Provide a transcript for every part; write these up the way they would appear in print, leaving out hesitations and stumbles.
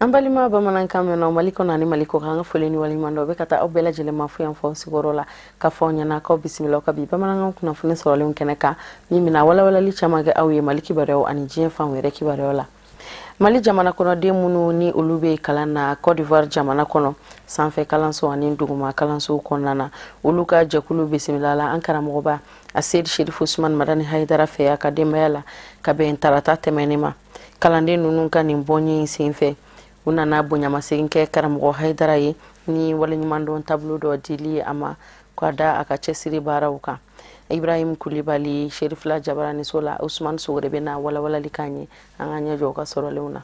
Ambalima bamanankan mena maliko nani maliko kanga foleni walimando be kata obela jele mafu yan fo sigorola ka fonya na ko bismillah ka bi bamanankan kuna fune sorole unkeneka mimi na wala li chamage awiye maliki barew ani jien fanwere ki bareola Mali jamana kono de munu ni ulube kalana Côte d'Ivoire jamana kono sanfe kalanso ani nduguma kalanso konana uluka jakulu bismillah la ankara moba Ased Sherif Ousmane Madani Haidara fe akadema yala kabe entarata temenema kalande nununka ni mbonyi sinfe una na bonya masinke karamogo Haidara ye ni wala nyumando tableau do dili ama kwada akachesiri barawuka Ibrahim Koulibaly Sherif la Jabarani Sola Ousmane Sogrebe na wala likanye anganya joka soro leuna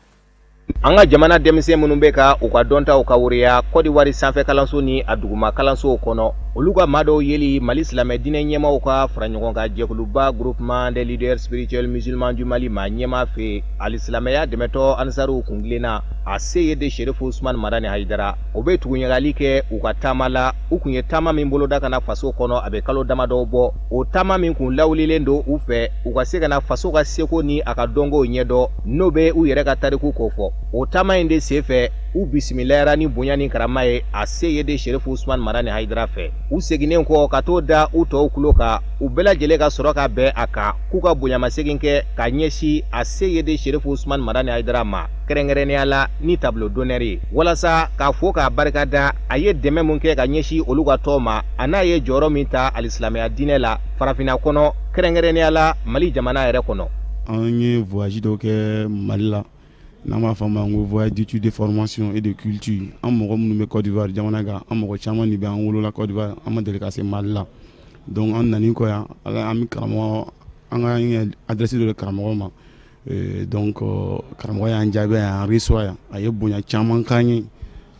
anga jamana demise munumbe ka ukadonta ukawuriya Côte d'Ivoire sanfe kalanso ni aduguma kalanso kono oluga mado yeli Mali Islamé dine nyema uka franyogonga jekuluba groupement des leaders spirituels musulmans du Mali ma nyema fe al Islamé demeto ansaru kunglena aseye de Sherif Ousmane Madani Haidara obe tugunyagali ke ukatamala ukunye tama mimbolo daka na faso kono abe kalo damado bo o tama min kun lawlilendo ufe ukaseka na faso ka seko ni akadongo nyedo nobe uyere ka tariku kofo o tama inde sefe u bismillah ni bunyani karamaye aseye de Sherif Ousmane Madani Haidara fe usegine ko katoda uto kuloka ubela jelega soroka be aka kuka bunyama seginke kanyeshi aseye de Sherif Ousmane Madani Haidara ma kerengere ala ni tableau donneri wala sa ka foka barkada aye deme munke kanyeshi oluga toma anaye joro minta al Islamé dine la farafina kono kerengere ala Mali jamana ere kono anye voyage donc Mali la nama fama ngo voyage d'études de formation et de culture en mogo munu Côte d'Ivoire jamana ga en mogo chama ni be en wolo la Côte d'Ivoire en délégué Mali la donc on nani ko ya ala ami karamo anga adressé de karamo ma donc karamo ya njabe en reçoit aye bonya chama kanyi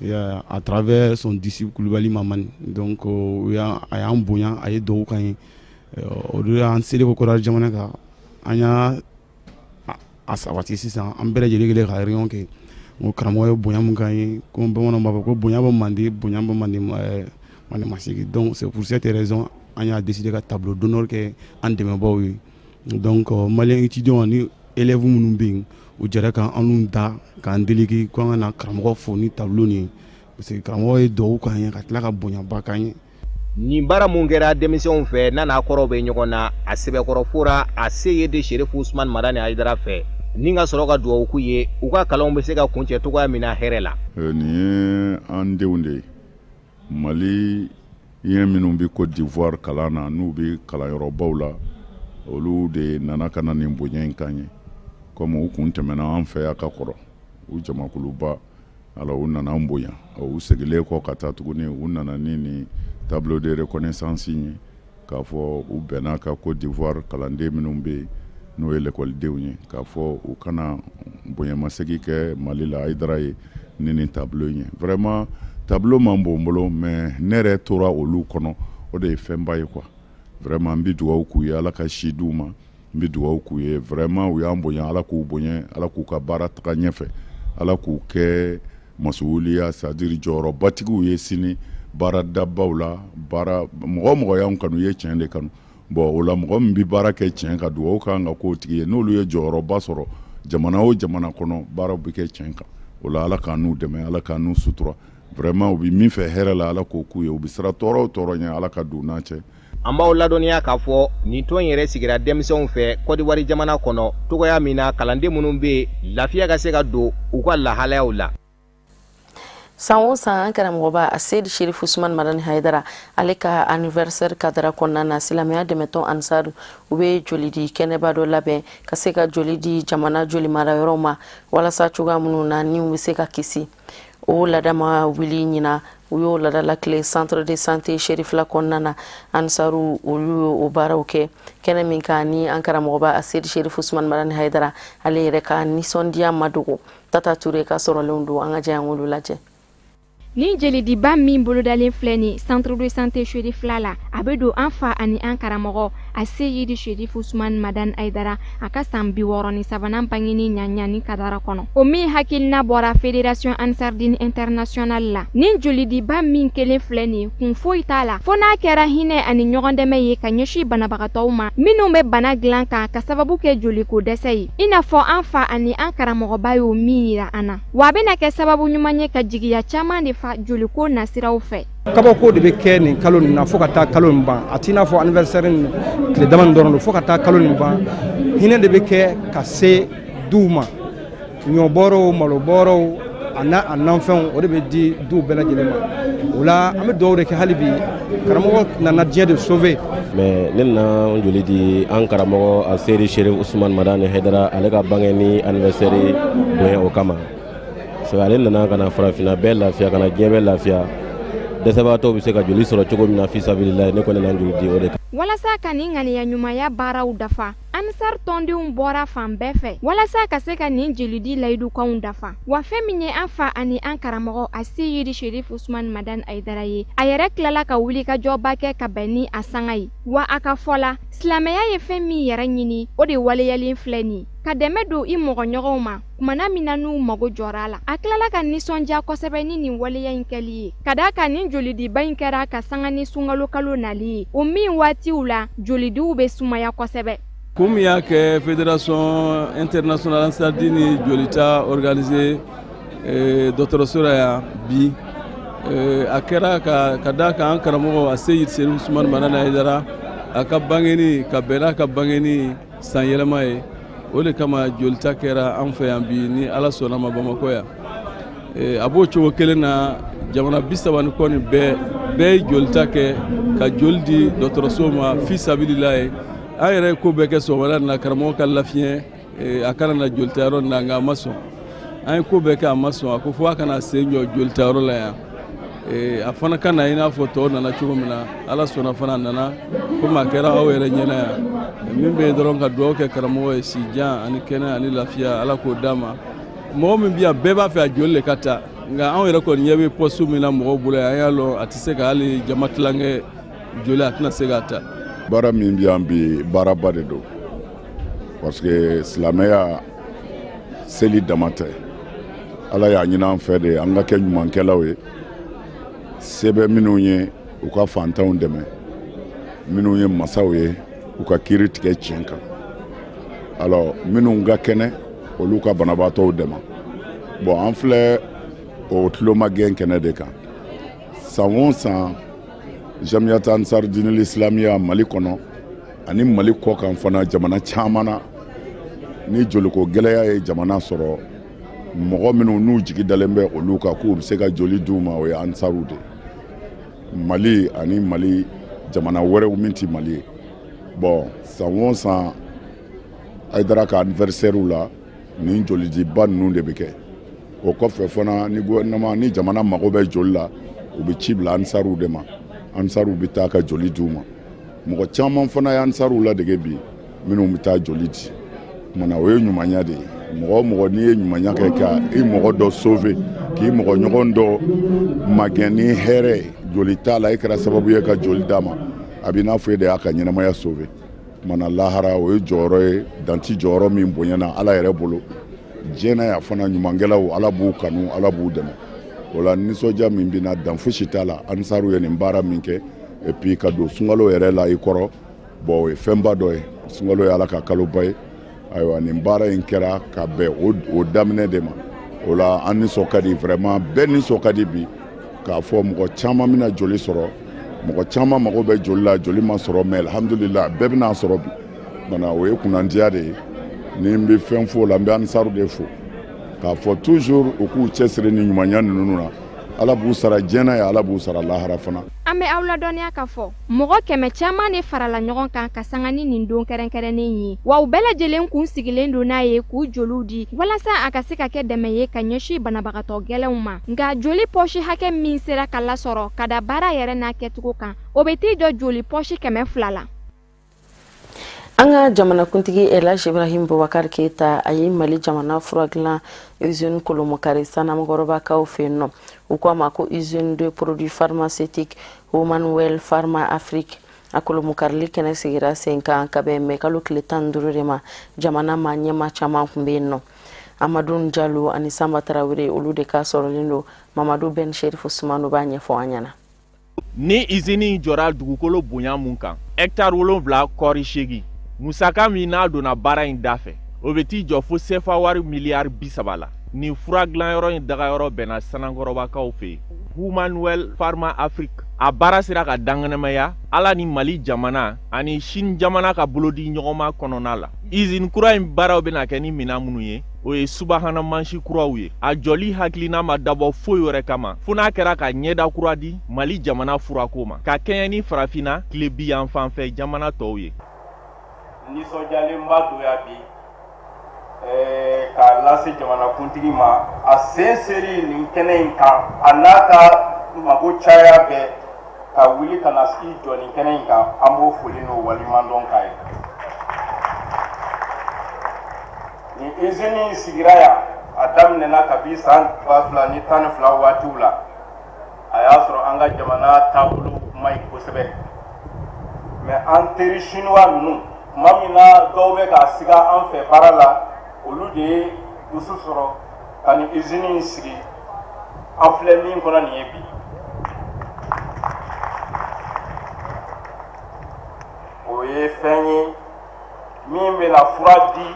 ya à travers son disciple Koulibaly Mamani donc ya aya bonya aye do kanyi o do an sele ko ko jamana ga anya asabati sisan an bɛɛ lajɛlen ka réunion kɛ o karamɔgɔ ye bonya mun kan ye ko bamananw b'a fɔ ko bonya bɛ mande bonya bɛ mande masigi donc c'est pour cette raison an y'a décidé ka tableau d'honneur kɛ an dɛmɛbaaw ye donc malien étudiant ni élèves minnu bɛ yen u jɛra ka anw da k'an délégué ko an ka na karamɔgɔ fo ni tableau nin ye parce que karamɔgɔ ye duwawu k'an ye ka tila ka bonyaba k'an ye ni bara mun kɛra denmisɛnw fɛ nana kɔrɔ bɛ ɲɔgɔn na a sɛbɛkɔrɔ fora a seye de Sherif Ousmane Madani Haidara fɛ ni ka sɔrɔ ka duwawu k'u ye u ka kalanw bɛ se ka kuncɛ cogoya min na hɛrɛ la nin ye an denw de ye Mali ye minnu bɛ Côte d'Ivoire kalan na n'u bɛ kalanyɔrɔbaw la olu de nana ka na nin bonya in kan ye comme u kun tɛmɛna an fɛ yan ka kɔrɔ u jamakuluba ala u nana an bonya u segilen kɔ ka taa tuguni u nana ni nin tableau de reconnaissance ye k'a fɔ u bɛnna ka Côte d'Ivoire kalanden minnu bɛ yen n'o ye l'écoledenw ye k'a fɔ u kana bonyamasegi kɛ Mali la Haidara ye ni nin tableau ye vraiment tableau man bon bolo mais ne yɛrɛ tora olu kɔnɔ o de ye fɛnba ye quoi vraiment n bɛ dugawu k'u ye ala ka si d'u ma n bɛ dugawu k'u ye vraiment u y'an bonya ala k'u bonya ala k'u ka baara taga ɲɛfɛ ala k'u kɛ masuuliya c'est-à-dire jɔyɔrɔbatigiw ye sini baaradabaw la baara mɔgɔ y'anw kanu ye tiɲɛ de kanu bon o la mɔgɔ min bɛ baara kɛ tiɲɛ ka dugawu kan ka k'o tigi ye n'olu ye jɔyɔrɔba sɔrɔ jamana o jamana kɔnɔ baaraw bɛ kɛ tiɲɛ kan o la ala k'an n'u dɛmɛ ala k'an n'u sutura vraiment u bɛ min fɛ hɛrɛ la ala k'o k'u ye u bɛ sira tɔɔrɔ o tɔɔrɔ ɲɛ ala ka don n'a cɛ an b'aw ladɔnniya k'a fɔ nin tɔn yɛrɛ sigira denmisɛnw fɛ Côte d'Ivoire jamana kɔnɔ togoya min na kalanden minnu bɛ lafiya ka se ka don u ka lahalayaw la San san karamɔgɔba Ased Sherif Ousmane Madani Haidara ale ka anniversaire kadara kɔnɔna na silamɛya dɛmɛtɔn ansaru u bɛ joli di kɛnɛba dɔ labɛn ka se ka joli di jamana joli mara yɔrɔ ma walasa cogoya minnu na ni bɛ se ka kisi o ladama wuli ɲina u y'o ladala tile centre de santé Sherif la kɔnɔna na ansaru olu y'o baaraw kɛ kɛnɛ min kan ni an karamɔgɔba Ased Sherif Ousmane Madani Haidara ale yɛrɛ ka nisɔndiya ma dogo Tata Touré ka sɔrɔlenw don an ka jɛ an k'olu lajɛ Ni jelidiba min bolodalen filɛ ni centre de santé Sherif la a bɛ don an fa ani an karamɔgɔ a Seyidi Cherif Ousmane Madane Aidara a ka san 63 bangeni ɲaɲani kadara kɔnɔ. O min hakilina bɔra Fédération Ansardine International la. Nin jolidiba min kelen filɛ nin kun foyi t'a la fo n'a kɛra hinɛ ani ɲɔgɔn dɛmɛ ye ka ɲɛsin banabagatɔw ma minnu bɛ bana dilan kan ka sababu kɛ joliko dɛsɛ ye i n'a fɔ an fa ani an karamɔgɔba y'o min yira an na wa a bɛna kɛ sababu ɲuman ye ka jigiya caman de fa joliko nasiraw fɛ. Kabako de bɛ kɛ nin kalo nin na fo ka taa kalo nin ban a t'i n'a fɔ anniversaire nin tile dama nin dɔrɔn don fo ka taa kalo nin ban hinɛ de bɛ kɛ ka se duw ma ɲɔbɔrɔw malobɔrɔw a nanfɛnw o de bɛ di duw bɛɛ lajɛlen ma o la an bɛ dugawu de kɛ hali bi karamɔgɔ nana diɲɛ de sauver. Mais ne nana joli di an karamɔgɔ a Seydi Cherif Ousmane Madane Aidara ale ka bange ni anniversaire bonya o kama so ale nana kana farafina bɛɛ lafiya kana diɲɛ bɛɛ lafiya dɛsɛbaatɔw bɛ se ka joli sɔrɔ cogo min na fisabilillahi ne kɔni nana joli di o de kan. Walasa ka nin ŋaniya ɲumanya baaraw dafa Ansar tɔndenw bɔra fan bɛɛ fɛ walasa ka se ka nin jelidi layidukanw dafa wa fɛn min ye an fa ani an karamɔgɔ a Seyidi Cherif Ousmane Madane Aidara ye a yɛrɛ tilala ka wuli ka jɔba kɛ ka bɛn ni a sanga ye wa a ka fɔ la silamɛya ye fɛn min yɛrɛ ɲini o de waleyalen filɛ nin ka dɛmɛ don i mɔgɔɲɔgɔnw ma kumana min na n'u mago jɔra a la a tilala ka nisɔndiya kosɛbɛ ni nin waleya in kɛli ye ka da kan nin jolidiba in kɛra ka sanga ni sunkalo kalo nali ye o min waatiw la jolidiw bɛ sumaya kosɛbɛ. Comme il y a que Fédération Internationale Ansardine jolita organisé Dr. Soraya bi a kɛra ka da kan karamɔgɔ a Seyidi Cherif Ousmane Madane Aidara a ka bangeni ka bɛnna ka bangeni san yɛlɛma ye o de kama jolita kɛra an fɛ yan bi ni Ala sɔnna ma Bamakɔ yan a b'o cogo kelen na jamana 30 kɔni bɛɛ jolita kɛ ka joli di dɔgɔtɔrɔso ma fi sabilillahi an yɛrɛ ko bɛɛ kɛ sɔgɔmada na karamɔgɔ ka lafiɲɛ a kana na jolitayɔrɔ na nka a ma sɔn an ye ko bɛɛ kɛ a ma sɔn a ko fo a kana sen jɔ jolitayɔrɔ la yan a fana ka na i n'a fɔ tɔw nana cogo min na Ala sɔnna fana a nana komi a kɛra aw yɛrɛ ɲɛna yan min bɛ yen dɔrɔn ka dugawu kɛ karamɔgɔ ye sijan ani kɛnɛ ani lafiya Ala k'o d'a ma mɔgɔ min bɛ yan bɛɛ b'a fɛ a joli de ka taa nka anw yɛrɛ kɔni ɲɛ bɛ poste min na mɔgɔw bolo yan an y'a lɔn a tɛ se ka hali jama tilankɛ joli a tɛna se k'a ta. Baara min bɛ yan bi baaraba de don parce que silamɛya seli dama tɛ Ala y'a ɲini an fɛ de an ka kɛ ɲumankɛlaw ye se bɛ minnu ye u ka fantanw dɛmɛ minnu ye masaw ye u ka kiiri tigɛ tiɲɛ kan alors minnu ka kɛnɛ olu ka banabaatɔw dɛmɛ bon an filɛ o tulomagɛn kɛnɛ de kan san o san Jamiyat Ansardine Islamiya Mali kɔnɔ ani Mali kɔ kan fana jamana caman na ni joliko gɛlɛya ye jamana sɔrɔ mɔgɔ minnu n'u jigi dalen bɛ olu kan k'u bɛ se ka joli d'u ma o ye ansaru de Mali ani Mali jamana wɛrɛw min ti Mali ye bon san o san Aidara ka anniversaire la ni jolidiba ninnu de bɛ kɛ o kɔfɛ fana ni gouvernement ni jamana mago bɛ joli la u bɛ ci bila ansaru de ma ansaru bɛ taa ka joli d'u ma mɔgɔ caman fana ye ansaru ladege bi minnu bɛ taa joli di kumana o ye ɲumanya de ye mɔgɔ o mɔgɔ n'i ye ɲumanya kɛ ka i mɔgɔ dɔ sauver k'i mɔgɔ ɲɔgɔn dɔ magɛn ni hɛrɛ ye joli t'a la i kɛra sababu ye ka joli d'a ma a b'i n'a fɔ e de y'a ka ɲɛnamaya sauver kumana lahara o ye jɔyɔrɔ ye danti jɔyɔrɔ min bonyana Ala yɛrɛ bolo diɲɛ ya fana ɲumankɛlaw Ala b'u kanu Ala b'u dɛmɛ o la nisɔndiya min bɛ na dan fosi t'a la ansaru ye nin baara min kɛ et puis ka don sunkalo yɛrɛ la i kɔrɔ bon o ye fɛnba dɔ ye sunkalo ye Ala ka kaloba ye ayiwa nin baara in kɛra ka bɛn o daminɛ de ma o la an nisɔn ka di vraiment bɛɛ nisɔn ka di bi k'a fɔ mɔgɔ caman bɛna joli sɔrɔ mɔgɔ caman mago bɛ joli la joli ma sɔrɔ mais alhamdulillah bɛɛ bɛna sɔrɔ bi mana o ye kunnandiya de ye ni n bɛ fɛn fɔ o la n bɛ ansaru de fo k'a fɔ toujours u k'u cɛsiri ni ɲumanya ninnu na Ala b'u sara diɲɛ ye Ala b'u sara lahara fana. An bɛ aw ladɔnniya k'a fɔ mɔgɔ 100 caman de farala ɲɔgɔn kan ka sanga ni nin don kɛrɛnkɛrɛnnen ye wa u bɛɛ lajɛlen kun sigilen don n'a ye k'u joliw di walasa a ka se ka kɛ dɛmɛ ye ka ɲɛsin banabagatɔ gɛlɛnw ma nka joli pɔsi hakɛ min sera ka lasɔrɔ ka da baara yɛrɛ n'a kɛcogo kan o bɛ t'i jɔ joli pɔsi 200 la. An ka jamanakuntigi Elhaji Ibrahim Boubacar Keita a ye Mali jamana fura dilan usine Kolomokari Sanamɔgɔrɔbakaw fɛ yen nɔ u ko a ma ko usine de produits pharmaceutiques Womanwell Pharma Afrique akolo mukarli kene sigira senka kabe me kalo kile 15 de ma jamana ma nyama chama kumbeno Amadou Diallo ani Samba Traoré olu de ka sorolindo Mamadou Ben Cherif Ousmane ba ɲɛfɔ an ɲɛna. Ni izini jɔra dugukolo bonya mun kan hectare 7 kɔri 8 musaka min n'a donna baara in da fɛ o bɛ t'i jɔ fo CFA wari miliyari 30 la ni fura dilanyɔrɔ in dagayɔrɔ bɛnna Sanankɔrɔbakaw fɛ Humanwell Pharma Afrique a baara sera ka danganamaya ala ni Mali jamana ani Chine jamana ka bolodi ɲɔgɔnma kɔnɔna la izini kura in baaraw bɛna kɛ ni mina minnu ye o ye subahana mansi kuraw ye a jɔli hakilina ma dabɔ foyi wɛrɛ kama fo n'a kɛra ka ɲɛda kura di Mali jamana furako ma ka kɛɲɛ ni farafina tile bi yan fanfɛ jamana tɔw ye. Nisɔndiyalenba doya bi k'a lase jamanakuntigi ma a sen seri nin kɛnɛ in kan a n'a ka mago caya bɛɛ ka wuli ka na i jɔ nin kɛnɛ in kan an b'o foli n'o waliɲumandɔn k'a ye. Nin izini in sigira yan a daminɛna kabi san 2012 waatiw la a y'a sɔrɔ an ka jamana taabolo man ɲi kosɛbɛ mais an teri chinois ninnu tuma min na dɔw bɛ ka siga an fɛ baara la olu de ye dusu sɔrɔ ka nin izini in sigi an filɛ min kɔnɔ nin ye bi. O ye fɛn ye min bɛna fura di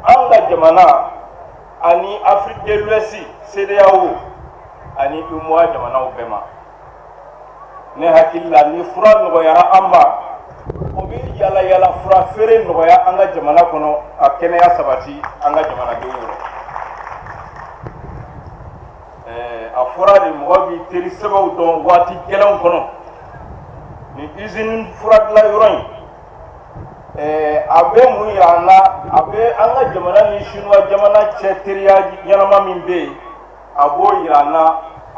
an ka jamana ani Afrique de l'Ouest CEDEAO ani UMOA jamanaw bɛɛ ma. Ne hakili la ni fura nɔgɔyara an ma o bɛ yala yala fura feere nɔgɔya an ka jamana kɔnɔ a kɛnɛya sabati an ka jamanadenw yɔrɔ. A fɔra de mɔgɔ b'i teri sɛbɛnw dɔn waati gɛlɛnw kɔnɔ ni usine fura dilan yɔrɔ in a bɛ mun yira an na a bɛ an ka jamana ni chinois jamana cɛ teriya ɲɛnama min bɛ yen a b'o yira an na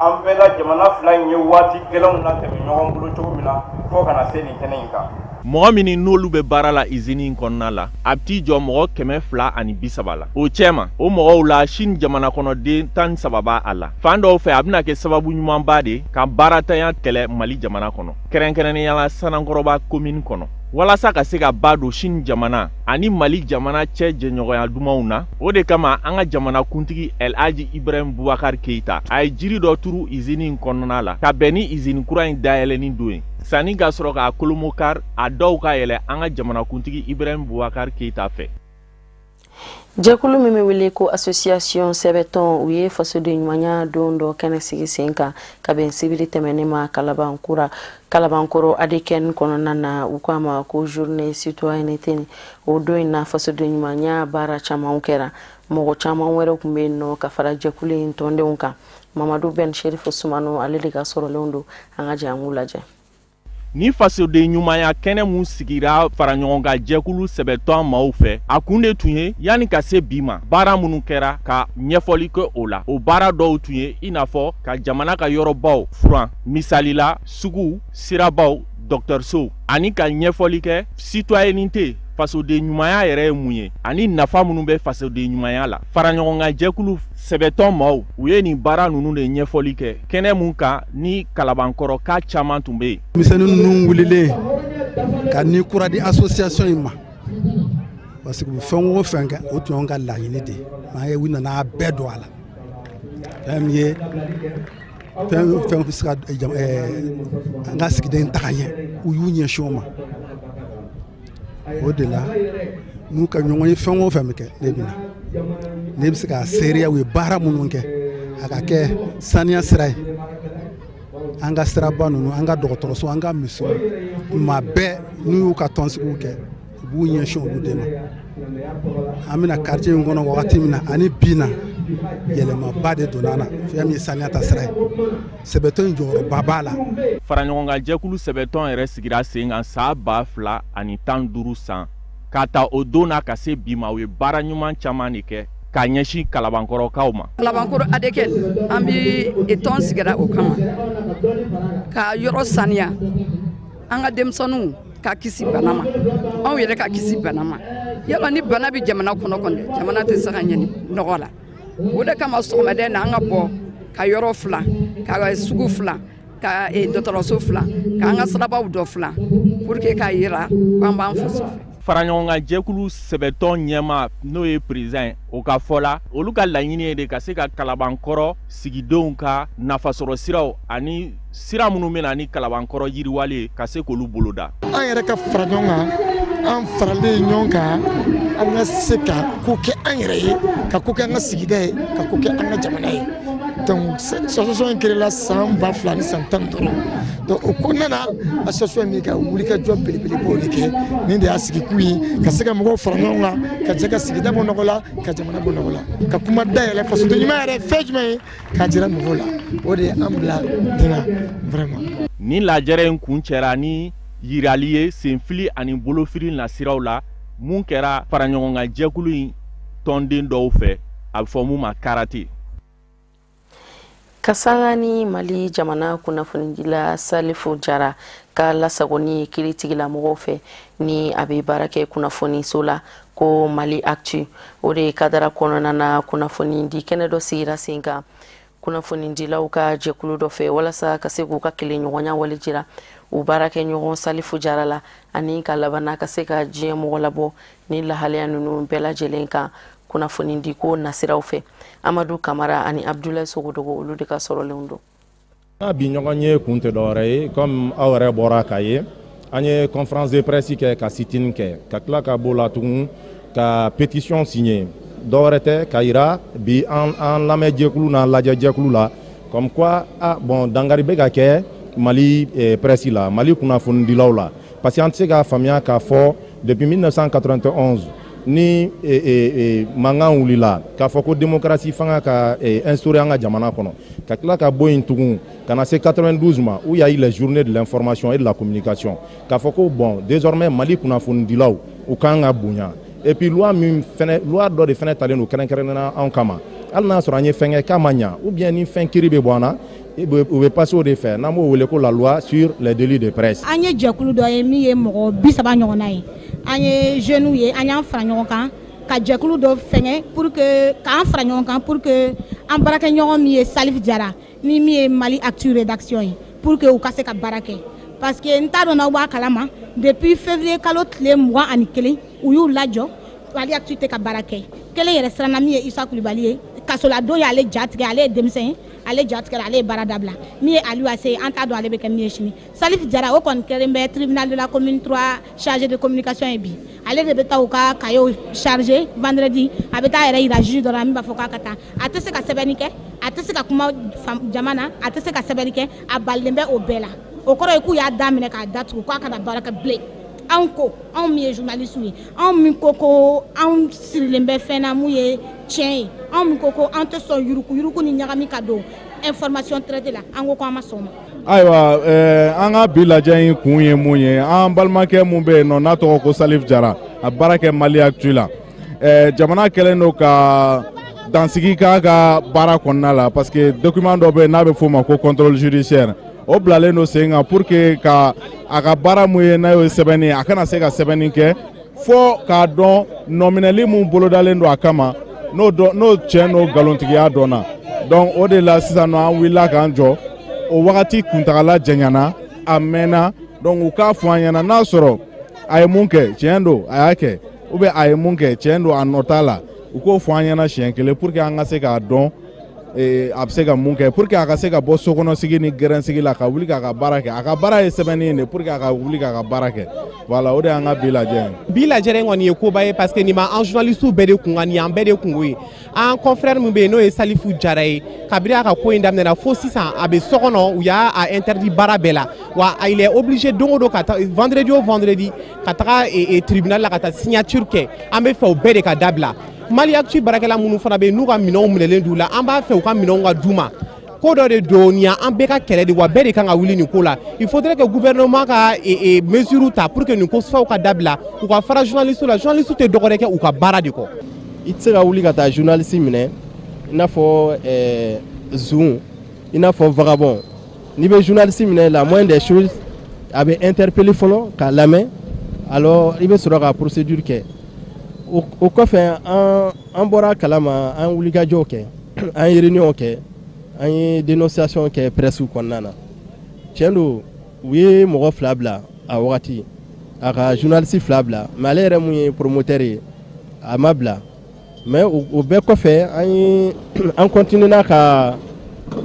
an bɛɛ la jamana fila in ye waati gɛlɛnw na tɛmɛ ɲɔgɔn bolo cogo min na fo kana se nin kɛnɛ in kan. Mɔgɔ min n'olu bɛ baara la izini in kɔnɔna la a bɛ t'i jɔ mɔgɔ 230 la o cɛma o mɔgɔw la Chine jamana kɔnɔden 13 b'a a la fan dɔw fɛ a bɛna kɛ sababu ɲumanba de ka baaratanya kɛlɛ Mali jamana kɔnɔ kɛrɛnkɛrɛnnenya la Sanankɔrɔba commune kɔnɔ walasa ka se ka ba don Chine jamana ani Mali jamana cɛ jɛɲɔgɔnya dumanw na o de kama an ka jamana kuntigi El Hadji Ibrahim Boubacar Keita a ye jiri dɔ turu izini in kɔnɔna la ka bɛn ni izini kura in dayɛlɛni don ye sani ka sɔrɔ k'a kolomokar a dɔw ka yɛlɛ an ka jamana kuntigi Ibrahim Boubacar Keita fɛ. Jɛkulu min bɛ wele ko association sɛbɛtɔn u ye fasoden ɲumanya don dɔ kɛnɛ sigi sen kan ka bɛn sibiri tɛmɛnen ma Kalabankɔrɔ ADKN kɔnɔna na u k'a ma ko journée citoyenneté o don in na fasoden ɲumanya baara caman kɛra mɔgɔ caman wɛrɛ tun bɛ yen nɔ ka fara jɛkulu in tɔndenw kan Mamadou Ben Cherif Ousmane ale de ka sɔrɔlenw don an ka jɛ an k'u lajɛ. Ni fasoden ɲumanya kɛnɛ mun sigira fara ɲɔgɔn kan jɛkulu sɛbɛtɔn maaw fɛ a kun de tun ye yanni ka se bi ma baara minnu kɛra ka ɲɛfɔli kɛ o la o baara dɔw tun ye i n'a fɔ ka jamana ka yɔrɔbaw furan misalila sugu sirabaw dɔgɔtɔrɔsow ani ka ɲɛfɔli kɛ citoyenneté fasoden ɲumanya yɛrɛ ye mun ye ani nafa minnu bɛ fasoden ɲumanya la fara ɲɔgɔn kan jɛkulu sɛbɛtɔn maaw u ye nin baara ninnu de ɲɛfɔli kɛ kɛnɛ mun kan ni Kalabankɔrɔ ka caman tun bɛ yen. Misɛnnin ninnu wulilen ka ni kura di association in ma parce que fɛn o fɛn kɛ o tun y'anw ka laɲini de ye an ye u nana bɛɛ don a la fɛn min ye fɛn bɛ se ka an ka sigida taga ɲɛ u y'u ɲɛsin o ma o de la n'u ka ɲɔgɔn ye fɛn o fɛn bɛ kɛ ne bɛ na ne bɛ se ka seereya u ye baara minnu kɛ a ka kɛ saniya sira ye an ka siraba ninnu an ka dɔgɔtɔrɔso an ka misiw tuma bɛɛ n'u y'u ka tɔnsigiw kɛ u b'u ɲɛsin olu de ma an bɛna quartier in kɔnɔ wagati min na ani bi na yɛlɛmaba de donna na fɛn min ye saniya ta sira ye sɛbɛtɔn in jɔyɔrɔba b'a la. fara ɲɔgɔn kan jɛkulu sɛbɛtɔn yɛrɛ sigira sen kan san 2015 san k'a ta o don na ka se bi ma u ye baara ɲuman caman de kɛ ka ɲɛsin Kalabankɔrɔkaw ma. Kalabankɔrɔ ADKN an bɛ tɔn sigira o kama ka yɔrɔ saniya an ka denmisɛnninw ka kisi bana ma anw yɛrɛ ka kisi bana ma yala ni bana bɛ jamana kɔnɔ kɔni jamana tɛ se ka ɲɛ ni nɔgɔ la o de kama sɔgɔmada na an ka bɔ ka yɔrɔ fila ka sugu fila ka dɔgɔtɔrɔso fila ka an ka sirabaw dɔ fila pour que k'a yira k'an b'an faso fɛ. Faraɲɔgɔnkan jɛkulu sɛbɛtɔn ɲɛma n'o ye président ye o ka fɔ la olu ka laɲini ye de ka se ka Kalabankɔrɔ sigidenw ka nafasɔrɔ siraw ani sira minnu bɛ na ni Kalabankɔrɔ yiriwali ka se k'olu boloda. An yɛrɛ ka fara ɲɔgɔn kan an faralen ɲɔgɔn kan an ka se ka ko kɛ an yɛrɛ ye ka ko kɛ an ka sigida ye ka ko kɛ an ka jamana ye. Donc association in créée san 2000 ni san 15 donc o kɔnɔna na association min ka wulikajɔ belebeleba de kɛ nin de y'a sigi kun ye ka se ka mɔgɔw fara ɲɔgɔn kan ka jɛ ka sigida bɔ nɔgɔ la ka jamana bɔ nɔgɔ la ka kuma dayɛlɛ fasoden ɲuman yɛrɛ fɛn jumɛn ye k'a jira mɔgɔw la o de ye an bila dina vraiment. Ni lajɛrɛ in kun cɛra ni yirali ye senfili ani bolofili nasiraw la mun kɛra faraɲɔgɔnkan jɛkulu in tɔnden dɔw fɛ a bɛ fɔ mun ma karate. Kasanga ni Mali jamana kunnafonidila Salifu Jara ka lasagoni kiritigila mɔgɔw fɛ ni a bɛ baara kɛ kunnafoniso la ko Mali Actu o de kadara kɔnɔna na kunnafoni di kɛnɛ dɔ sigira sen kan kunnafonidilaw ka jɛkulu dɔ fɛ walasa ka se k'u ka kelenɲɔgɔnya wale jira u baara kɛ ɲɔgɔn Salifu Jara la ani ka labanna ka se ka diɲɛ mɔgɔ labɔ ni lahalaya ninnu bɛɛ lajɛlen kan kunnafoni di ko nasiraw fɛ. Amadou Kamara ani Abdoulaye Sogodogo olu de ka sɔrɔlenw don. A bi ɲɔgɔn ye kun tɛ dɔwɛrɛ ye comme aw yɛrɛ bɔra k'a ye an ye conférence de presse kɛ ka sit-in kɛ ka tila ka b'o la tugun ka pétition signer dɔwɛrɛ tɛ ka yira bi an lamɛn jɛkulu n'a lajɛ jɛkulu la comme quoi bon dangari bɛ ka kɛ Mali presse la Mali kunnafonidilaw la parce que an tɛ se k'a faamuya k'a fɔ depuis 1991 ni mankan wulila k'a fɔ ko démocratie fanga ka instaurer an ka jamana kɔnɔ ka tila ka bɔ yen tugun ka na se 92 ma où il y a eu les journées de l'information et de la communication k'a fɔ ko bon désormais Mali kunnafonidilaw u kan ka bonya et puis loi dɔ de fɛnɛ talen don kɛrɛnkɛrɛnnena anw kama hali n'a sɔrɔ an ye fɛn kɛ k'a ma ɲa ou bien ni fɛn kiri bɛ bɔ an na u bɛ passer o de fɛ n'an b'o wele ko la loi sur les délits de presse. An ye jɛkulu dɔ ye min ye mɔgɔ 30 ɲɔgɔnna ye an ye jeunes ye an y'an fara ɲɔgɔn kan ka jɛkulu dɔ fɛngɛ pour que k'an fara ɲɔgɔn kan pour que an baarakɛɲɔgɔn min ye Salif Jara ni min ye Mali Actu rédaction ye pour que u ka se ka baara kɛ parce que n t'a dɔn n'aw b'a kalama depuis février kalo tile 21 u y'u lajɔ Mali Actu tɛ ka baara kɛ kelen yɛrɛ siranna min ye Isa Kulibali ye kasoladon y'ale ja tigɛ ale ye denmisɛn ye ale ja tigɛra ale ye baara dabila min ye Aliou Assé an t'a dɔn ale bɛ kɛ min ye sini Salif Jara o kɔni kɛlen bɛ tribunal de la commune 3 chargé de communication ye bi ale de bɛ taa u ka cahier chargé vendredi a bɛ taa yɛrɛ yira juge dɔ la min b'a fɔ k'a ka taa a tɛ se ka sɛbɛnni kɛ a tɛ se ka kuma jama na a tɛ se ka sɛbɛnni kɛ a balilen bɛ o bɛɛ la o kɔrɔ ye k'u y'a daminɛ k'a datugu k'a kana baara kɛ bilen anw ko anw min ye journaliste ye anw min ko anw sirilen bɛ fɛn na mun ye tiɲɛ ye anw min ko an tɛ sɔn yuruku ni ɲagami ka don information traité la an ko an ma sɔn ma. Ayiwa an ka bi lajɛ in kun ye mun ye an balimakɛ mun bɛ yen nɔ n'a tɔgɔ ko Salif Jara a baara kɛ Mali Actu la jamana kɛlen don ka dansigi k'a ka baara kɔnɔna la parce que document dɔ bɛ yen n'a bɛ f'o ma ko contrôle judiciaire o bilalen don sen kan pour que ka a ka baara mun ye n'a y'o sɛbɛnni a kana se ka sɛbɛnni kɛ fo k'a dɔn nɔminɛli mun bolodalen don a kama n'o tiɲɛ n'o nkalontigiya dɔnna donc o de la sisan nɔ an wulila k'an jɔ o wagati kuntagala janyana a mɛnna donc u k'a fɔ an ɲɛna n'a sɔrɔ a ye mun kɛ tiɲɛ don a y'a kɛ ou bien a ye mun kɛ tiɲɛ don a nɔ t'a la u k'o fɔ an ɲɛna siɲɛ kelen pour que an ka se k'a dɔn a bɛ se ka mun kɛ pour que a ka se ka bɔ sokɔnɔsigi ni gɛrɛnsigi la ka wuli k'a ka baara kɛ a ka baara ye sɛbɛnni ye de pour que a ka wuli k'a ka baara kɛ voilà o de y'an ka bi lajɛ ye. Bi lajɛ in kɔni ye koba ye parce que nin ma an journalistes bɛɛ de kun kan nin y'an bɛɛ de kungo ye an confrère min bɛ yen n'o ye Salifu Jara ye kabini a ka ko in daminɛna fo sisan a bɛ so kɔnɔ u y'a interdit baara bɛɛ la wa il est obligé don o don ka taa vendredi o vendredi ka taga tribunal la ka taa signature kɛ an bɛ fɛ o bɛɛ de ka dabila. Mali Actu baarakɛla minnu fana bɛ yen n'u ka minɛnw minɛlen d'u la an b'a fɛ u ka minɛnw ka d'u ma ko dɔ de don nin y'an bɛɛ ka kɛlɛ de wa bɛɛ de kan ka wuli nin ko la il faudrait que gouvernement ka mesures ta pour que nin ko sufaw ka dabila u ka fara journaliste la journaliste tɛ dɔgɔrɛ kɛ u ka baara de kɔ. I tɛ se ka wuli ka taa journaliste minɛ i n'a fɔ zun i n'a fɔ vagabond n'i bɛ journaliste minɛ la moindre des choses a bɛ interpeller fɔlɔ k'a lamɛn alors i bɛ sɔrɔ ka procédure kɛ. O kɔfɛ an bɔra kalama an wulikajɔw kɛ an ye réunion kɛ an ye dénonciation kɛ presse kɔnɔna na tiɲɛ don u ye mɔgɔ 2 bila a wagati a ka journaliste fila bila mais ale yɛrɛ mun ye promoteur ye a ma bila mais o bɛɛ kɔfɛ an continuera ka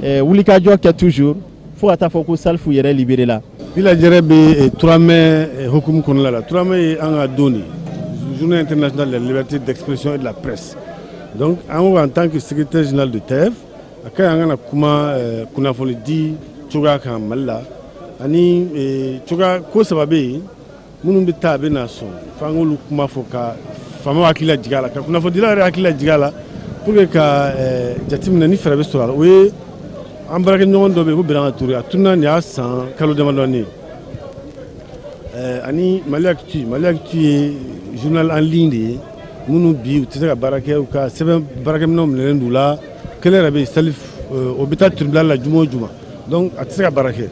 wulikajɔ kɛ toujours fo ka taa fɔ ko Salifu yɛrɛ libéré la. Villagère bɛ 3 mai hukumu kɔnɔna la 3 mai ye an ka don de journée internationale de la liberté d'expression et de la presse donc en tant que secrétaire général de TEF a ka an kana kuma kunnafoni di cogoya kan Mali la ani cogoya ko saba bɛ yen minnu bɛ taa a bɛ na sɔn f'an k'olu kuma fɔ ka faamaw hakili lajigin a la ka kunnafonidila yɛrɛ hakili lajigin a la pour que ka jateminɛ ni fɛɛrɛ bɛ sɔrɔ a la o ye an baarakɛɲɔgɔn dɔ bɛ yen ko Birama Ture a tununa nin y'a san kalo damadɔni ani Mali Actu ye journal en ligne de ye minnu bi u tɛ se ka baara kɛ u ka sɛbɛn baarakɛminɛnw minɛlen d'u la kelen yɛrɛ bɛ yen Salif o bɛ taa tribunal la juma o juma donc a tɛ se ka baara kɛ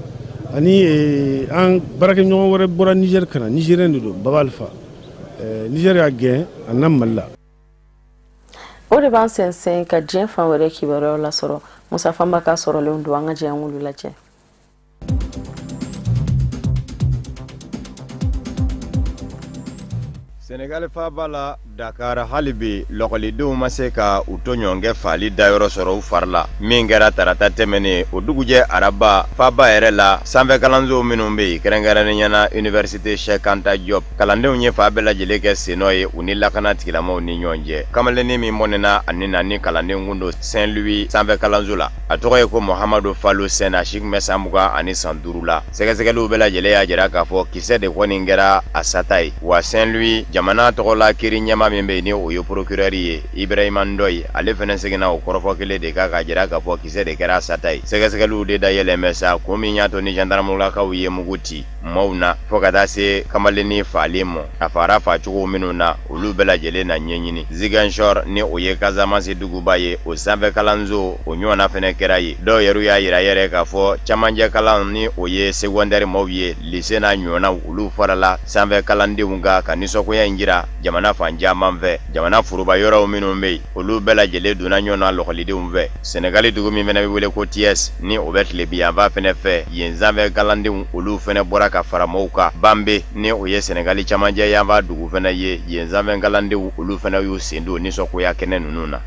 ani an baarakɛɲɔgɔn wɛrɛ bɔra Niger kana Nigérien de don Baba Alpha Niger y'a gɛn a na Mali la. O de b'an sɛnsɛn ka diɲɛ fan wɛrɛ kibaruyaw lasɔrɔ Musa Fanba ka sɔrɔlenw don an ka jɛ an k'olu lajɛ. Senegal faaba la Dakar hali bi lɔgɔlidenw ma se ka u to ɲɔgɔnkɛ faali dayɔrɔ sɔrɔ u fari la min kɛra tarata tɛmɛnen o dugujɛ araba faaba yɛrɛ la sanfɛ kalansow minnu bɛ yen kɛrɛnkɛrɛnnen ɲɛna Université Cheikh Anta Diop kalandenw ye fa bɛɛ lajɛlen kɛ sennɔ ye u ni lakana tigilamaw ni ɲɔgɔn cɛ kamalennin min mɔnɛna ani na ni kalanden kun don Saint-Louis sanfɛ kalanso la a tɔgɔ ye ko Mohamadu Falo Sena si kun bɛ san 25 la sɛgɛsɛgɛliw bɛɛ lajɛlen y'a jira k'a fɔ kisɛ de kɔni kɛra a sata ye wa Saint-Louis jamana tɔgɔ la kiri ɲɛma min bɛ yen ni o ye procureur ye Ibrahima Ndoye ale fɛnɛ seginna o kɔrɔfɔ kelen de ka jira k'a fɔ kisɛ de kɛra a sata ye sɛgɛsɛgɛliw de dayɛlɛn bɛ sa ko min y'a to ni gendarmelakaw ye mugu ci maaw na fɔ ka taa se kamalennin faalen mɔ a fara facogo minnu na olu bɛɛ lajɛlen na ɲɛɲini Ziguinchor ni o ye Casamance duguba ye o sanfɛ kalanso o ɲɔgɔnna fɛnɛ kɛra ye dɔw yɛrɛ y'a yira yɛrɛ k'a fɔ camancɛ kalan ni o ye secondaire maaw ye lycée n'a ɲɔgɔnnaw olu farala sanfɛ kalandenw ka nisɔngoya in jira jamana fan caman fɛ jamana foroba yɔrɔw minnu bɛ yen olu bɛɛ lajɛlen donna ɲɔgɔn na lɔgɔlidenw fɛ Senegali dugu min fɛnɛ bɛ wele ko TS ni o bɛ tile biyanfan fɛnɛ fɛ yen sanfɛ kalandenw olu fɛnɛ bɔra ka fara maaw kan Banbe ni o ye Senegali camancɛ yanfan dugu fɛnɛ ye yen sanfɛ kalandenw olu fɛnɛ y'u sen don nisɔngoya kɛnɛ ninnu na.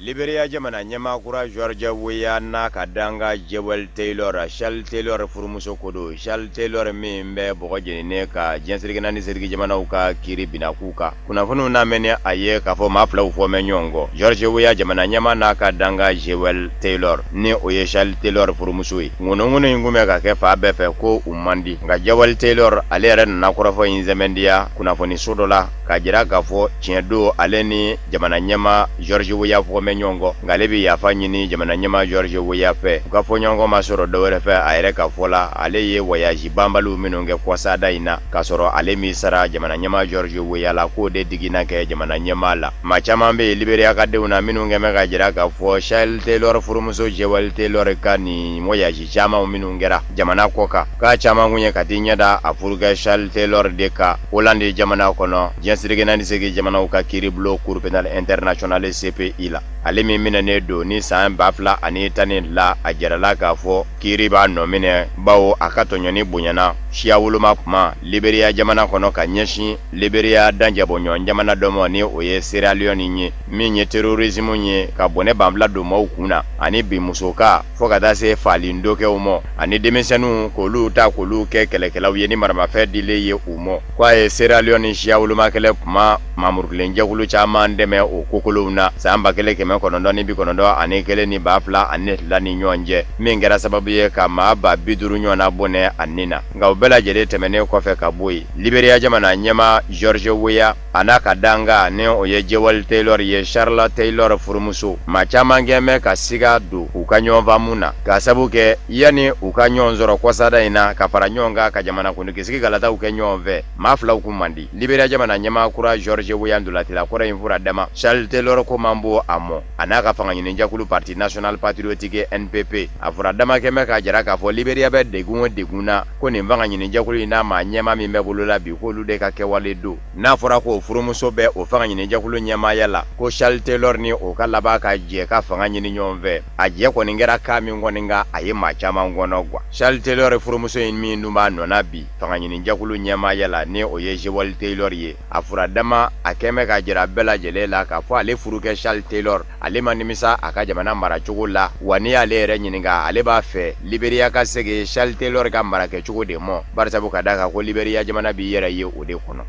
Liberia jamana ɲɛmaakura George Weah n'a ka danga Jewel Taylor Charles Taylor furumuso ko don Charles Taylor min bɛ bɔgɔ jeninen ka diɲɛsirigɛnna ni sirigi jamanaw ka kiiri binakuu kan kunnafoniw n'a mɛn a ye k'a fɔ maa filaw fɔ mɛn ɲɔgɔn kɔ George Weah jamana ɲɛma n'a ka danga Jewel Taylor ni o ye Charles Taylor furumuso ye ŋunuŋunu in kun bɛ ka kɛ fa bɛɛ fɛ ko u man di nka Jewel Taylor ale yɛrɛ nana kɔrɔfɔ in sɛmɛndiya kunnafoniso dɔ la k'a jira k'a fɔ tiɲɛ don ale ni jamana ɲɛma George Weah fɔ mɛn ɲɔgɔn kɔ nka ale bɛ yafa ɲini jamana ɲɛma George Weah fɛ u ka fɔ ɲɔgɔn ma sɔrɔ dɔwɛrɛ fɛ a yɛrɛ ka fɔ la ale ye voyage banbaliw minnu kɛ kɔsada in na k'a sɔrɔ ale min sara jamana ɲɛma George Weah la k'o de diginna kɛ jamana ɲɛma la maa caman bɛ yen Liberia ka denw na minnu kɛn bɛ ka jira k'a fɔ Charles Taylor furumuso Jewel Taylor ka nin voyage caman minnu kɛra jamana kɔ kan k'a caman kun ye ka t'i ɲɛda a furukɛ Charles Taylor de ka Hollande jamana kɔnɔ diɲɛsirigɛnna ni sirigi jamanaw ka kiiribulon Cour pénale internationale CPI la ale min minɛnen don ni san 2012 la a jarala k'a fɔ kiiri b'a nɔ minɛ bawo a ka tɔɲɔni bonyana siya woloma kuma Liberia jamana kɔnɔ ka ɲɛsin Liberia danjɛbɔɲɔgɔn jamana dɔ ma ni o ye Sierra Leone ye min ye terrorisme ye ka bɔnɛ banfula don maaw kunna ani bi musoka fɔ ka taa se falindokɛw ma ani denmisɛnninw k'olu ta k'olu kɛ kɛlɛkɛlaw ye ni maramafɛn dilen ye u ma k'a ye Sierra Leone siya wolomakɛlɛ kuma mamurukilen jɛkulu caman dɛmɛ o kokolow na san 1991 ani 2002 ni ɲɔgɔn cɛ min kɛra sababu ye ka maa 50 ɲɔgɔnna bɔnɛ a nin na nka o bɛɛ lajɛlen tɛmɛnen kɔfɛ ka bɔ yen Liberia jamana ɲɛma George Weah a n'a ka danga ni o ye Jewel Taylor ye Charles Taylor furumuso maa caman kɛn bɛ ka siga don u ka ɲɔgɔn faamu na k'a sabu kɛ yanni u ka ɲɔgɔn sɔrɔ kɔsada in na ka fara ɲɔgɔn kan ka jamana kunnigisi galataw kɛ ɲɔgɔn fɛ maa filaw kun man di Liberia jamana ɲɛma kura George Weah ndolatila kɔrɔ in fura dama Charles Taylor ko man bon a mɔ mo ana ka fanga ɲini jakulu parti national patriotique NPP a fɔra damakɛmɛ ka jira k'a fɔ Liberia bɛ degun o degun na ko nin fanga ɲini jakulu in n'a ma ɲɛma min bɛ bolo la bi k'olu de ka kɛwale do n'a fɔra ko furumuso bɛ o fanga ɲini jakulu ɲɛmaaya la ko Charles Taylor ni o ka laban ka jɛ ka fanga ɲini ɲɔgɔn fɛ a jɛ kɔni kɛra ka min kɔni nka a ye maa caman kɔnɔ gwa Charles Taylor furumuso in min dun b'a nɔna bi fanga ɲini jakulu ɲɛmaaya la ni o ye Jewel Taylor ye a fɔra dama a kɛmɛ ka jira bɛɛ lajɛlen la k'a fɔ ale furu kɛ Charles Taylor ale ma nimisa a ka jamana maracogo la wa ni ale yɛrɛ ɲininka ale b'a fɛ Liberia ka segin Charles Taylor ka mara kɛcogo de mɔ barisabu ka da kan ko Liberia jamana b'i yɛrɛ ye o de kɔnɔ.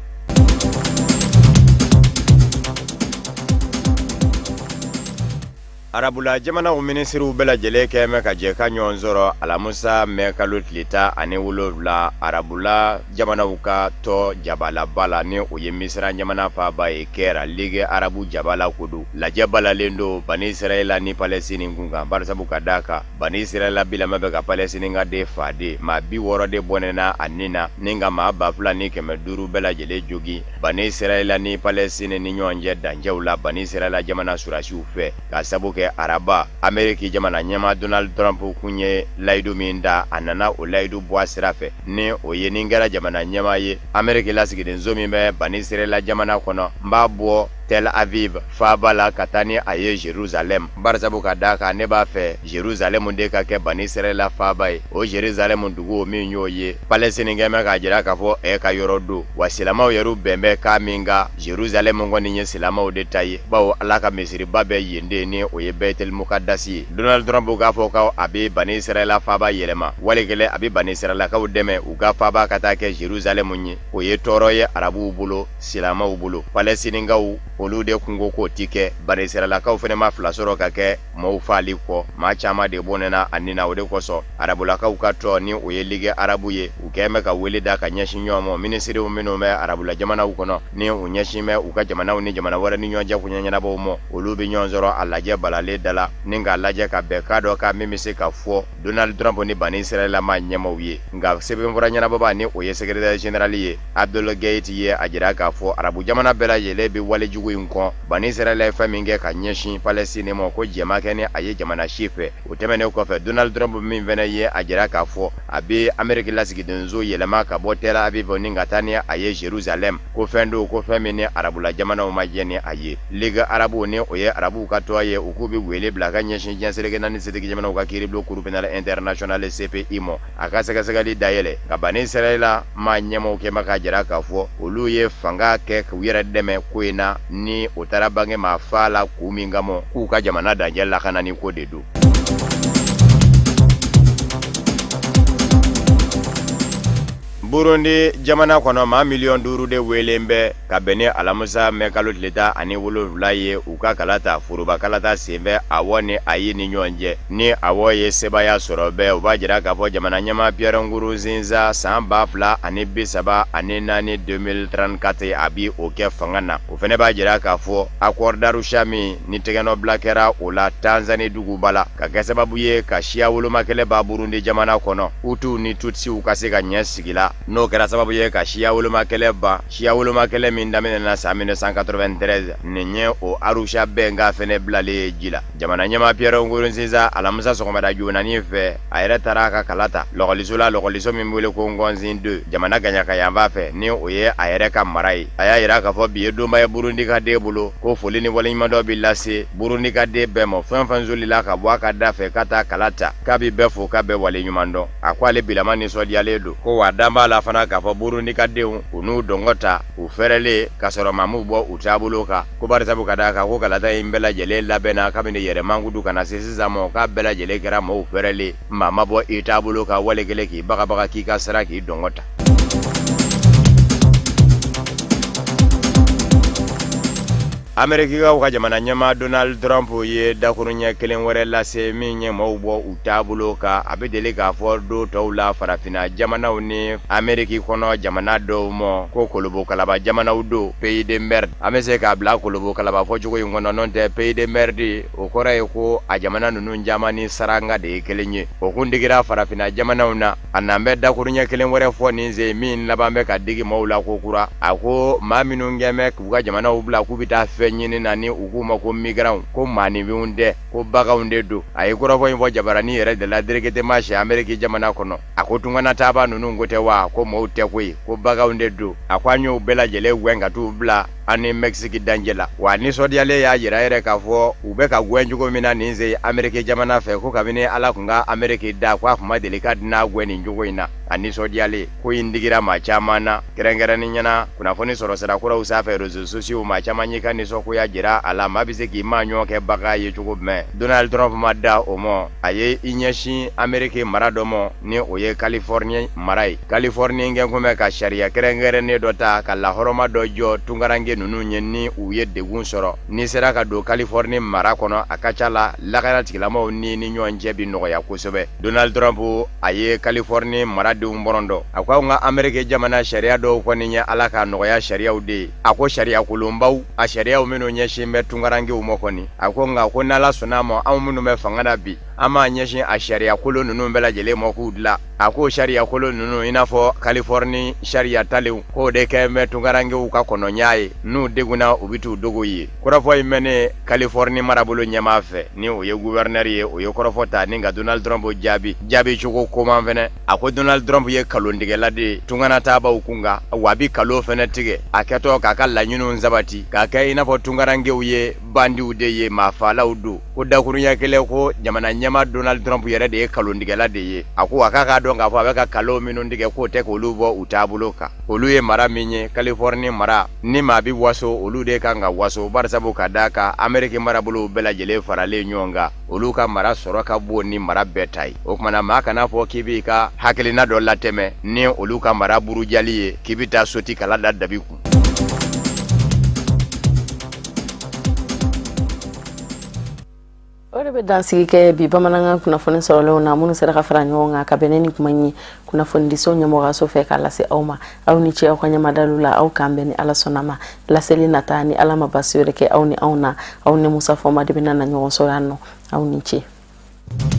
Arabula jamanaw minisiriw bɛɛ lajɛlen kɛmɛ ka jɛ ka ɲɔgɔn sɔrɔ alamusa mɛ kalo tile 17 arabula jamanaw ka tɔ jabalaba la ni o ye Misira jamana faaba ye kɛra Ligue Arabu jabala kodo lajɛ balalen do Bani Israɛl ni Palestine kun kan barisabu ka da kan Bani Israɛl bilama bɛ ka Palestine ka de fade maa 60 de bɔnɛna a nin na ni ka maa 2,500 bɛɛ lajɛlen jogi Bani Israɛl ni Palestine ni ɲɔgɔn cɛ dancɛw la Bani Israɛl jamana surasiw fɛ ka sabu kɛ araba Ameriki jamana ɲɛma Donald Trump kun ye layidu min da a nana o layidu bɔ a sira fɛ ni o ye nin kɛra jamana ɲɛma ye Ameriki lasigidenso min bɛ Bani Israɛl jamana kɔnɔ n b'a bɔ Tel Aviv faaba la ka taa ni a ye Jerusalem barisabu ka da kan ne b'a fɛ Jerusalem de ka kɛ Bani Israɛl faaba ye o Jerusalem dugu min y'o ye Palestine kɛmɛ k'a jira k'a fɔ ka yɔrɔ do wa silamaw yɛrɛ bɛn bɛ k'a min ka Jerusalem kɔni ye silamaw de ta ye bawo Ala ka misiriba bɛ yen de ni o ye Beitel Mukadasi ye Donald Trump k'a fɔ ko a bɛ Bani Israɛl faaba yɛlɛma walikɛlɛ a bɛ Bani Israɛlakaw dɛmɛ u ka faaba ka taa kɛ Jerusalem ye o ye tɔɔrɔ ye arabuw bolo silamaw bolo Palestinikaw olu de kungo ko ti kɛ Bani Israɛlakaw fɛnɛ ma fila sɔrɔ ka kɛ maaw faali kɔ maa caman de bɔnɛna a nin na o de kosɔn arabulakaw ka tɔ ni o ye Ligue Arabu ye u kɛmɛ ka wele da ka ɲɛsin ɲɔgɔn ma minisiriw minnu bɛ arabula jamanaw kɔnɔ ni u ɲɛsin bɛ u ka jamanaw ni jamana wɛrɛ ni ɲɔgɔn cɛ kun ɲɛnabɔw ma olu bɛ ɲɔgɔn sɔrɔ a lajɛ balalen da la ni k'a lajɛ ka bɛn ka dɔ ka min bɛ se ka fɔ Donald Trump ni Bani Israɛl ma ɲɛmaw ye nka sɛbɛnfura ɲɛnabɔba ni o ye secrétaire général ye Abdul Gate ye a jira k'a fɔ arabu jamana bɛɛ lajɛlen bɛ walejugu in kɔ Bani Israɛl ye fɛn min kɛ ka ɲɛsin Palestine ma ko jɛma kɛ ni a ye jamana si fɛ o tɛmɛnen kɔfɛ Donald Trump min fɛnɛ ye a jira k'a fɔ a bɛ Ameriki lasigidenso yɛlɛma ka bɔ Tel Aviv ni ka taa ni a ye Jerusalem ko fɛn do ko fɛn min ni arabula jamanaw ma jɛ ni a ye Ligue Arabu ni o ye arabuw ka tɔn ye u k'u bɛ wele bila ka ɲɛsin diɲɛ seleke naani setigi jamanaw ka kiiribulon Cour pénale internationale CPI ma a ka sɛgɛsɛgɛli dayɛlɛ ka Bani Israɛl ma ɲɛmaw kɛma ka jira k'a fɔ olu ye fanga kɛ k'u yɛrɛ dɛmɛ ko in na ni o taara bange maa fa la kun min kama k'u ka jamana dancɛ lakana ni ko de do. Burundi jamana kɔnɔ maa 5,000,000 de welen bɛ ka bɛn ni alamusa mɛ kalo tile 17 ye u ka kalata furuba kalata senfɛ awɔ ni a ye ni ɲɔgɔn cɛ ni awɔ ye sebaya sɔrɔ bɛɛ u b'a jira k'a fɔ jamana ɲɛma Pierre Nkurunziza san 2034 2034 a bi o kɛ fanga na o fɛnɛ b'a jira k'a fɔ accord d'Arusha min ni tɛgɛnɔbila kɛra o la Tanzanie duguba la ka kɛ sababu ye ka siya wolomakɛlɛ b'a Burundi jamana kɔnɔ Hutu ni Tutsiw ka se ka ɲɛ sigi la n'o kɛra sababu ye ka siya wolomakɛlɛ ban siya wolomakɛlɛ min daminɛna san 1993 nin ye o Arusha bɛnka fɛnɛ bilalen ye ji la jamana ɲɛma Pierre Nkurunziza alamisa sɔgɔmada joonani fɛ a yɛrɛ taara a ka kalata lɔgɔliso la lɔgɔliso min wele ko Ngonzin 2 jamana gaɲaka yanfan fɛ ni o ye a yɛrɛ ka mara ye a y'a yira k'a fɔ bi ye donba ye Burundi ka den bolo ko foli ni waleɲuman dɔ bi lase Burundi ka den bɛɛ ma fɛn fɛn solila ka bɔ a ka da fɛ ka taa kalata k'a bi bɛɛ fo k'a bɛɛ waleɲuman dɔn a ko ale bilama nisɔndiyalen don ko wa danba la fana k'a fɔ Burundi ka denw u n'u dɔngɔ ta u fɛrɛlen ka sɔrɔ mamu bɔ u taabolo kan ko barisabu ka da kan ko kalata in bɛɛ lajɛlen labɛnna kabini yɛrɛmankudu kana se sisan ma k'a bɛɛ lajɛlen kɛra maaw fɛrɛlen maa ma bɔ i taabolo kan wale kelen k'i bagabaga k'i ka sira k'i dɔngɔ ta. Amerikikaw ka jamana ɲɛma Donald Trump ye dakuru ɲɛ kelen wɛrɛ lase min ye maaw bɔ u taabolo kan a bɛ deli k'a fɔ do tɔw la farafina jamanaw ni Ameriki kɔnɔ jamana dɔw ma ko kolobo kalaba jamanaw do pays de merde an bɛ se k'a bila kolobo kalaba fɔcogo in kɔnɔ n'o tɛ pays de merde o kɔrɔ ye ko a jamana ninnu caman ni saranga de ye kelen ye o kun digira farafina jamanaw na a n'an bɛ dakuru ɲɛ kelen wɛrɛ fɔ nin sen min laban bɛ ka digi maaw la ko kura a ko maa minnu kɛn bɛ k'u ka jamanaw bila k'u bɛ taa fɛn dɔ ɲini na ni u k'u ma ko migrant ko maanifinw tɛ ko baganw de don a ye kɔrɔfɔ in fɔ jabarani yɛrɛ de la directement chez Amérique jamana kɔnɔ a ko tungana taaba ninnu ko tɛ wa ko maaw tɛ koyi ko baganw de don a ko an y'o bɛɛ lajɛlen gɛn ka t'u bila ani Mexique danger la wa nisɔndiyalen y'a yira yɛrɛ k'a fɔ u bɛ ka gɛn cogo min na nin se Amérique jamana fɛ ko kabini Ala kun ka Amérique da ko a kun ma deli ka dina gɛn nin cogo in na a nisɔndiyalen ko in digira maa caman na kɛrɛnkɛrɛnni ɲɛna kunnafoni sɔrɔ sira kuraw sanfɛ réseaux sociaux maa caman y'i ka nisɔngoya jira a la maa bɛ se k'i maa ɲɔgɔn kɛ baga ye cogo jumɛn Donald Trump ma da o ma a ye i ɲɛsin Amérique mara dɔ ma ni o ye Californie mara ye Californie kɛ kun bɛ ka sariya kɛrɛnkɛrɛnnen dɔ ta ka lahɔrɔma dɔ jɔ tungaranke ninnu ye ni u ye degun sɔrɔ ni sera ka don Californie mara kɔnɔ a ka ca la lakana tigilamaw ni ɲɔgɔn cɛ bi nɔgɔya kosɛbɛ Donald Trump a ye Californie maradenw bɔrɔndɔ a ko an ka Amérique jamana sariya dɔw kɔni ye Ala ka nɔgɔya sariyaw de ye a ko sariya kolonbaw a sariyaw minnu ɲɛsin bɛ tungarankew ma kɔni a ko nka ko n'Ala sɔnna a ma anw minnu bɛ fanga na bi an b'a ɲɛsin a sariya kolon ninnu bɛɛ lajɛlen ma k'u dilan a ko sariya kolon ninnu i n'a fɔ Californie sariya talenw k'o de kɛ bɛ tungarankew ka kɔnɔɲa ye n'u degunna u bɛ t'u dogo ye kɔrɔfɔ in bɛ ne Californie marabolo ɲɛmaa fɛ ni o ye gouverneur ye o ye kɔrɔfɔ ta ni ka Donald Trump jaabi cogo koman fɛnɛ a ko Donald Trump ye kalontigɛla de ye tungana taabaw kunga wa a bi kalo fɛnɛ tigɛ a kɛtɔ k'a ka laɲiniw sabati k'a kɛ i n'a fɔ tungarankew ye bandiw de ye maafalaw don ko dakurunya kelen ko jamana ɲɛma Donald Trump yɛrɛ de ye kalontigɛla de ye a ko a k'a dɔn k'a fɔ a bɛ ka kalo minnu tigɛ k'o tɛ k'olu bɔ u taabolo kan olu ye mara min ye Californie mara ni maa bi waso olu de kan ka waso barisabu ka d'a kan Amérique marabolow bɛɛ lajɛlen faralen ɲɔgɔn kan olu ka mara sɔrɔ ka bon ni mara bɛɛ ta ye o kumana maa kana fɔ k'i b'i ka hakilina dɔ latɛmɛ ni olu ka mara burujali ye k'i bi taa soti kala da dabi kun o de bɛ dansigi kɛ bi bamanankan kunnafoni sɔrɔlenw na minnu sera ka fara ɲɔgɔn kan ka bɛn ni kuma ɲi kunnafonidiso ɲɛmɔgɔyaso fɛ k'a lase aw ma aw ni ce aw ka ɲamadaliw la aw k'an bɛn ni Ala sɔnna ma laseli nata ni Ala ma basi wɛrɛ kɛ aw ni anw na aw ni Musa Fɔnba de bɛna na ɲɔgɔn sɔrɔ yan nɔ aw ni ce